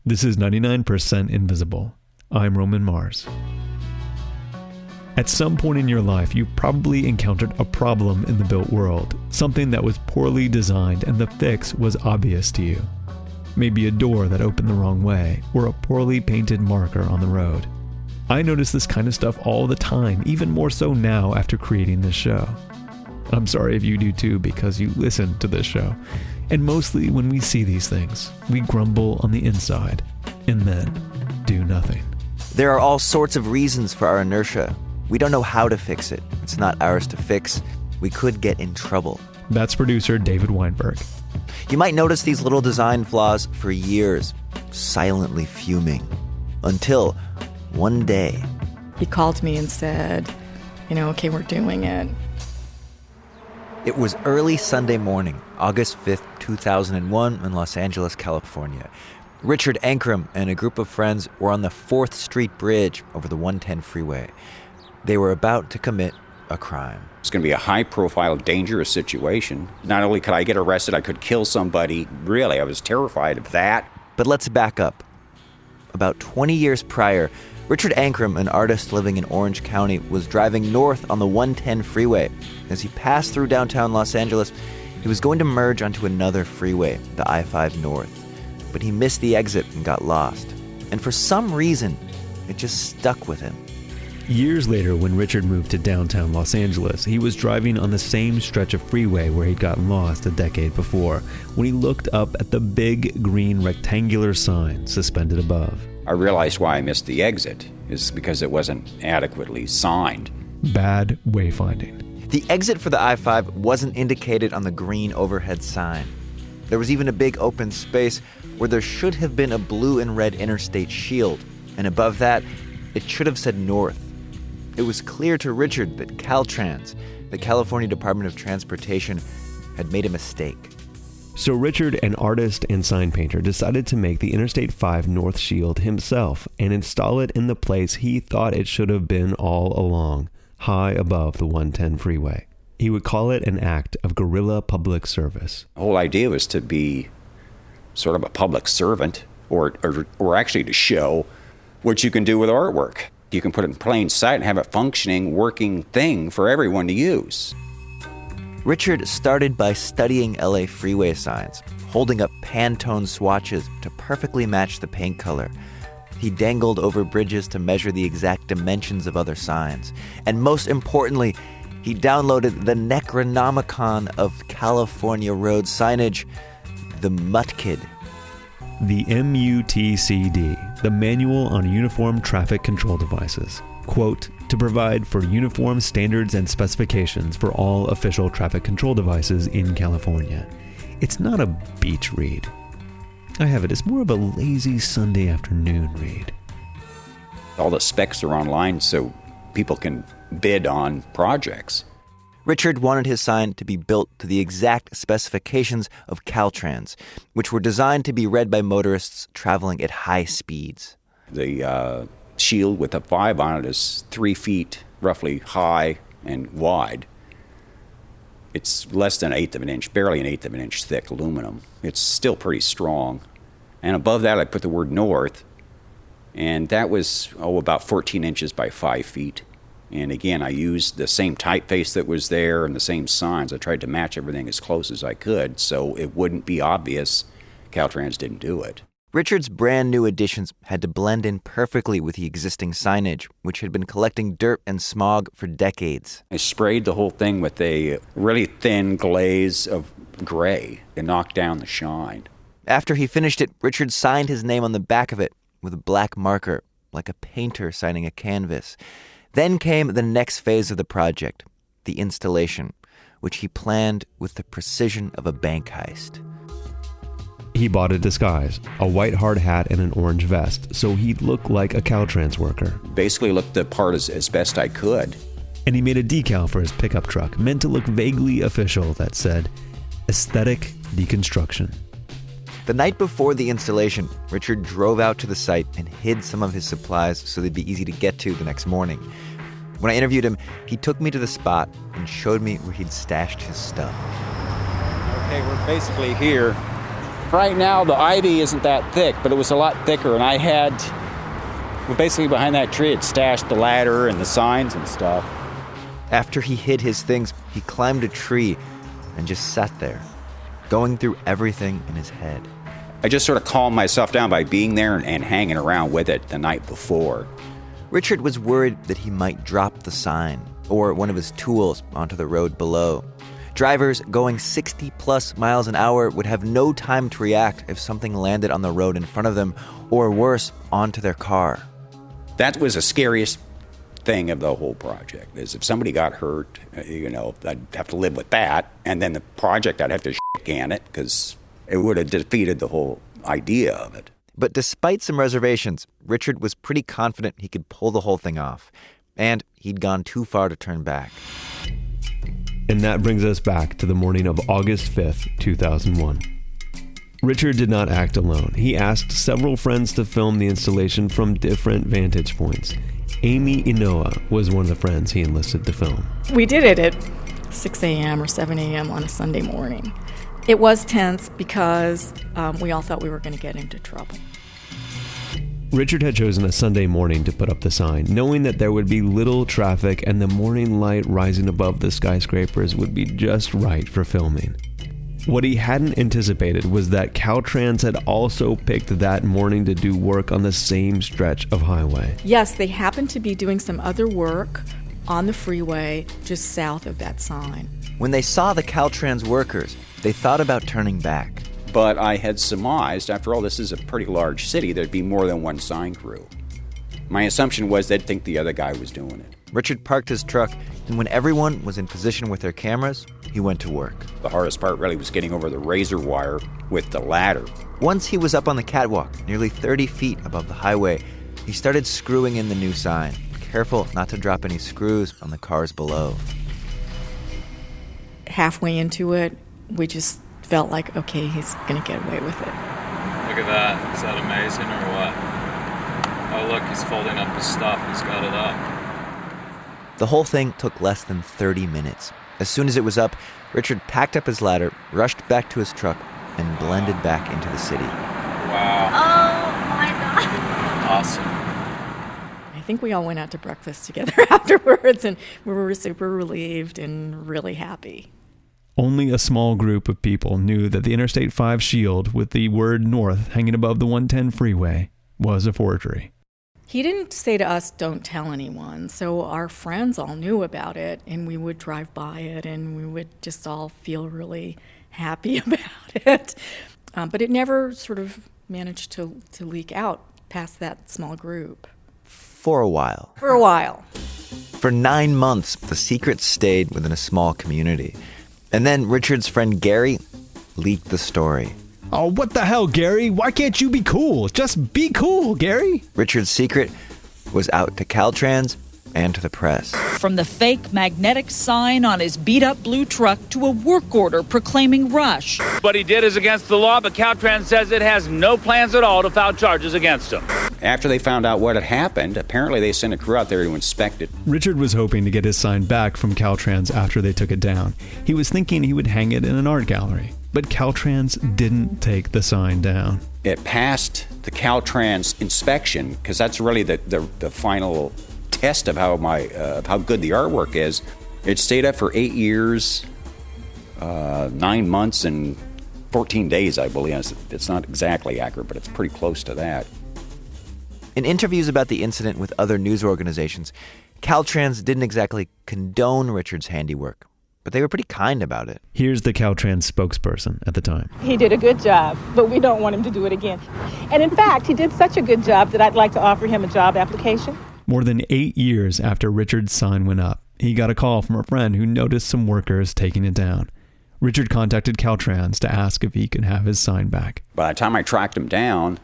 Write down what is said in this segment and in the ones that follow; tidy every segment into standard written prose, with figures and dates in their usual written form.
This is 99% Invisible. I'm Roman Mars. At some point in your life, you probably encountered a problem in the built world, something that was poorly designed and the fix was obvious to you. Maybe a door that opened the wrong way, or a poorly painted marker on the road. I notice this kind of stuff all the time, even more so now after creating this show. I'm sorry if you do too, because you listen to this show. And mostly when we see these things, we grumble on the inside and then do nothing. There are all sorts of reasons for our inertia. We don't know how to fix it. It's not ours to fix. We could get in trouble. That's producer David Weinberg. You might notice these little design flaws for years, silently fuming. Until one day. He called me and said, okay, we're doing it. It was early Sunday morning, August 5th, 2001 in Los Angeles, California. Richard Ankrum and a group of friends were on the 4th Street Bridge over the 110 freeway. They were about to commit a crime. It's going to be a high-profile, dangerous situation. Not only could I get arrested, I could kill somebody. Really, I was terrified of that. But let's back up. About 20 years prior, Richard Ankrum, an artist living in Orange County, was driving north on the 110 freeway. As he passed through downtown Los Angeles, he was going to merge onto another freeway, the I-5 North. But he missed the exit and got lost. And for some reason, it just stuck with him. Years later, when Richard moved to downtown Los Angeles, he was driving on the same stretch of freeway where he'd gotten lost a decade before, when he looked up at the big green rectangular sign suspended above. I realized why I missed the exit is because it wasn't adequately signed. Bad wayfinding. The exit for the I-5 wasn't indicated on the green overhead sign. There was even a big open space where there should have been a blue and red interstate shield, and above that, it should have said north. It was clear to Richard that Caltrans, the California Department of Transportation, had made a mistake. So Richard, an artist and sign painter, decided to make the Interstate 5 North Shield himself and install it in the place he thought it should have been all along, high above the 110 freeway. He would call it an act of guerrilla public service. The whole idea was to be sort of a public servant, or actually to show what you can do with artwork. You can put it in plain sight and have a functioning, working thing for everyone to use. Richard started by studying LA freeway signs, holding up Pantone swatches to perfectly match the paint color. He dangled over bridges to measure the exact dimensions of other signs. And most importantly, he downloaded the Necronomicon of California road signage, the MUTCD. The MUTCD, the Manual on Uniform Traffic Control Devices. Quote, to provide for uniform standards and specifications for all official traffic control devices in California. It's not a beach read. I have it as more of a lazy Sunday afternoon read. All the specs are online so people can bid on projects. Richard wanted his sign to be built to the exact specifications of Caltrans, which were designed to be read by motorists traveling at high speeds. The shield with a 5 on it is 3 feet roughly high and wide. It's less than 1/8 of an inch, barely an 1/8 of an inch thick aluminum. It's still pretty strong. And above that I put the word north, and that was about 14 inches by 5 feet. And again, I used the same typeface that was there and the same signs. I tried to match everything as close as I could so it wouldn't be obvious Caltrans didn't do it. Richard's brand new additions had to blend in perfectly with the existing signage, which had been collecting dirt and smog for decades. I sprayed the whole thing with a really thin glaze of gray to knock down the shine. After he finished it, Richard signed his name on the back of it with a black marker, like a painter signing a canvas. Then came the next phase of the project, the installation, which he planned with the precision of a bank heist. He bought a disguise, a white hard hat and an orange vest, so he'd look like a Caltrans worker. Basically looked the part as best I could. And he made a decal for his pickup truck, meant to look vaguely official, that said, Aesthetic Deconstruction. The night before the installation, Richard drove out to the site and hid some of his supplies so they'd be easy to get to the next morning. When I interviewed him, he took me to the spot and showed me where he'd stashed his stuff. Okay, we're basically here Right now, the ivy isn't that thick, but it was a lot thicker, and I had, well, basically behind that tree, it stashed the ladder and the signs and stuff. After he hid his things, he climbed a tree and just sat there, going through everything in his head. I just sort of calmed myself down by being there and hanging around with it the night before. Richard was worried that he might drop the sign or one of his tools onto the road below. Drivers going 60-plus miles an hour would have no time to react if something landed on the road in front of them, or worse, onto their car. That was the scariest thing of the whole project, is if somebody got hurt, I'd have to live with that. And then the project, I'd have to can it, because it would have defeated the whole idea of it. But despite some reservations, Richard was pretty confident he could pull the whole thing off. And he'd gone too far to turn back. And that brings us back to the morning of August 5th, 2001. Richard did not act alone. He asked several friends to film the installation from different vantage points. Amy Inoa was one of the friends he enlisted to film. We did it at 6 a.m. or 7 a.m. on a Sunday morning. It was tense because we all thought we were going to get into trouble. Richard had chosen a Sunday morning to put up the sign, knowing that there would be little traffic and the morning light rising above the skyscrapers would be just right for filming. What he hadn't anticipated was that Caltrans had also picked that morning to do work on the same stretch of highway. Yes, they happened to be doing some other work on the freeway just south of that sign. When they saw the Caltrans workers, they thought about turning back. But I had surmised, after all, this is a pretty large city, there'd be more than one sign crew. My assumption was they'd think the other guy was doing it. Richard parked his truck, and when everyone was in position with their cameras, he went to work. The hardest part really was getting over the razor wire with the ladder. Once he was up on the catwalk, nearly 30 feet above the highway, he started screwing in the new sign, careful not to drop any screws on the cars below. Halfway into it, we just felt like, okay, he's going to get away with it. Look at that. Is that amazing or what? Oh, look, he's folding up his stuff. He's got it up. The whole thing took less than 30 minutes. As soon as it was up, Richard packed up his ladder, rushed back to his truck, and blended back into the city. Wow. Oh, my God. Awesome. I think we all went out to breakfast together afterwards, and we were super relieved and really happy. Only a small group of people knew that the Interstate 5 shield with the word North hanging above the 110 freeway was a forgery. He didn't say to us, don't tell anyone. So our friends all knew about it, and we would drive by it, and we would just all feel really happy about it. But it never sort of managed to leak out past that small group. For a while. For 9 months, the secret stayed within a small community. And then Richard's friend Gary leaked the story. Oh, what the hell, Gary? Why can't you be cool? Just be cool, Gary. Richard's secret was out to Caltrans and to the press. From the fake magnetic sign on his beat-up blue truck to a work order proclaiming rush. What he did is against the law, but Caltrans says it has no plans at all to file charges against him. After they found out what had happened, apparently they sent a crew out there to inspect it. Richard was hoping to get his sign back from Caltrans after they took it down. He was thinking he would hang it in an art gallery. But Caltrans didn't take the sign down. It passed the Caltrans inspection, because that's really the final test of how good the artwork is. It stayed up for 8 years, 9 months, and 14 days, I believe. It's not exactly accurate, but it's pretty close to that. In interviews about the incident with other news organizations, Caltrans didn't exactly condone Richard's handiwork, but they were pretty kind about it. Here's the Caltrans spokesperson at the time. He did a good job, but we don't want him to do it again. And in fact, he did such a good job that I'd like to offer him a job application. More than 8 years after Richard's sign went up, he got a call from a friend who noticed some workers taking it down. Richard contacted Caltrans to ask if he could have his sign back. By the time I tracked him down,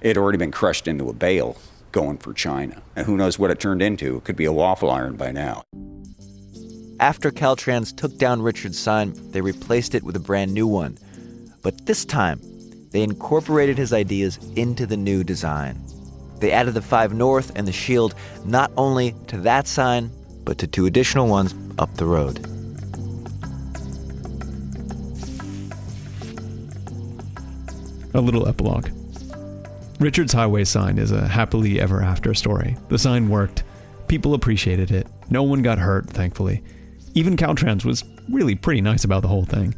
it had already been crushed into a bale going for China. And who knows what it turned into. It could be a waffle iron by now. After Caltrans took down Richard's sign, they replaced it with a brand new one. But this time, they incorporated his ideas into the new design. They added the 5 North and the shield not only to that sign, but to 2 additional ones up the road. A little epilogue. Richard's highway sign is a happily ever after story. The sign worked. People appreciated it. No one got hurt, thankfully. Even Caltrans was really pretty nice about the whole thing.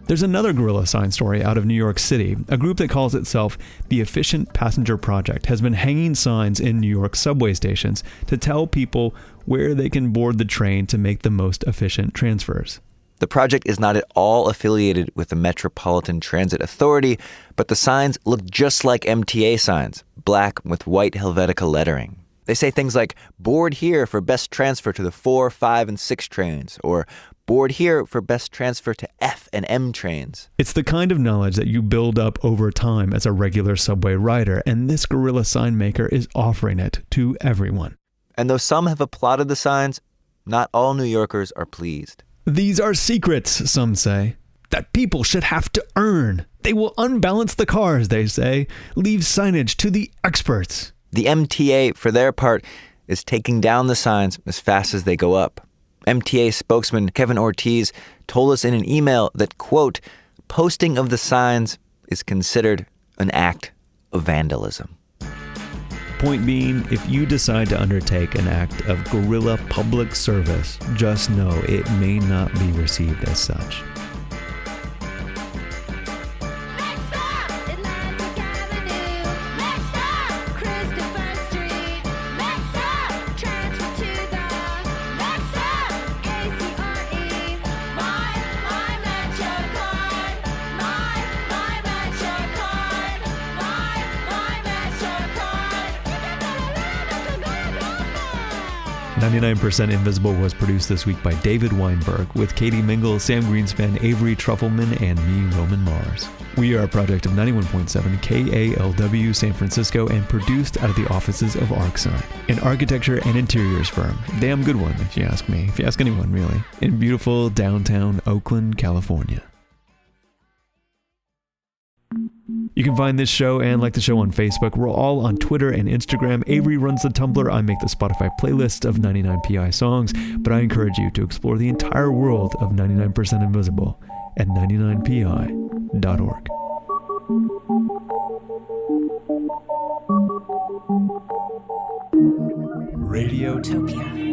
There's another Guerrilla sign story out of New York City. A group that calls itself the Efficient Passenger Project has been hanging signs in New York subway stations to tell people where they can board the train to make the most efficient transfers. The project is not at all affiliated with the Metropolitan Transit Authority, but the signs look just like MTA signs, black with white Helvetica lettering. They say things like, board here for best transfer to the 4, 5, and 6 trains, or board here for best transfer to F and M trains. It's the kind of knowledge that you build up over time as a regular subway rider, and this Guerrilla sign maker is offering it to everyone. And though some have applauded the signs, not all New Yorkers are pleased. These are secrets, some say, that people should have to earn. They will unbalance the cars, they say. Leave signage to the experts. The MTA, for their part, is taking down the signs as fast as they go up. MTA spokesman Kevin Ortiz told us in an email that, quote, posting of the signs is considered an act of vandalism. Point being, if you decide to undertake an act of guerrilla public service, just know it may not be received as such. "99% Invisible" was produced this week by David Weinberg with Katie Mingle, Sam Greenspan, Avery Trufelman, and me, Roman Mars. We are a project of 91.7 KALW San Francisco and produced out of the offices of ArcSign, an architecture and interiors firm. Damn good one, if you ask me. If you ask anyone, really. In beautiful downtown Oakland, California. You can find this show and like the show on Facebook. We're all on Twitter and Instagram. Avery runs the Tumblr. I make the Spotify playlist of 99PI songs. But I encourage you to explore the entire world of 99% Invisible at 99pi.org. Radiotopia.